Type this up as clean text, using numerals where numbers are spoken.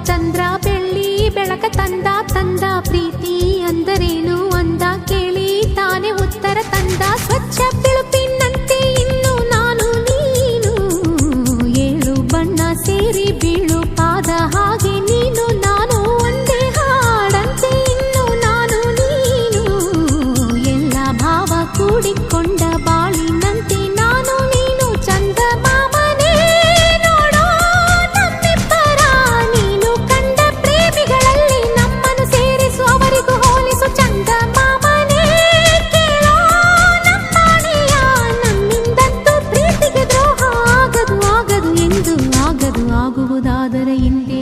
ಚಂದ್ರ ಬೆಳ್ಳಿ ಬೆಳಕ ತಂದ ಪ್ರೀತಿ ಅಂದರೇನು ಅಂದ ಕೇಳಿ ತಾನೆ ಉತ್ತರ ತಂದ ಸ್ವಚ್ಛ ಬಿಳುಪಿನಂತೆ ಇನ್ನು ನಾನು ನೀನು ಏಳು ಬಣ್ಣ ಸೇರಿ ಬೀಳು ಪಾದ ಹಾಗೆ ನೀನು ನಾನು ಒಂದೇ ಹಾಡಂತೆ ಇನ್ನು ನಾನು ನೀನು ಎಲ್ಲ ಭಾವ ಕೂಡಿಕೊಂಡ ಬಾಳಿನಂತೆ ನಾನು ನೀನು ಚಂದ ಮಾಮನೇ ನೋಡೋ ನಮ್ಮಿಬ್ಬರ ನೀನು ಕಂಡ ಪ್ರೇಮಿಗಳಲ್ಲಿ ನಮ್ಮನ್ನು ಸೇರಿಸು ಅವರಿಗೂ ಹೋಲಿಸು ಚಂದ ಮಾಮನೇ ಕೇಳೋ ನಮ್ಮನೆಯ ನಮ್ಮಿಂದಂತೂ ಪ್ರೀತಿಗೆ ದ್ರೋಹ ಆಗದು ಎಂದು ಆಗದು ಆಗುವುದಾದರೆ ಹಿಂದೆ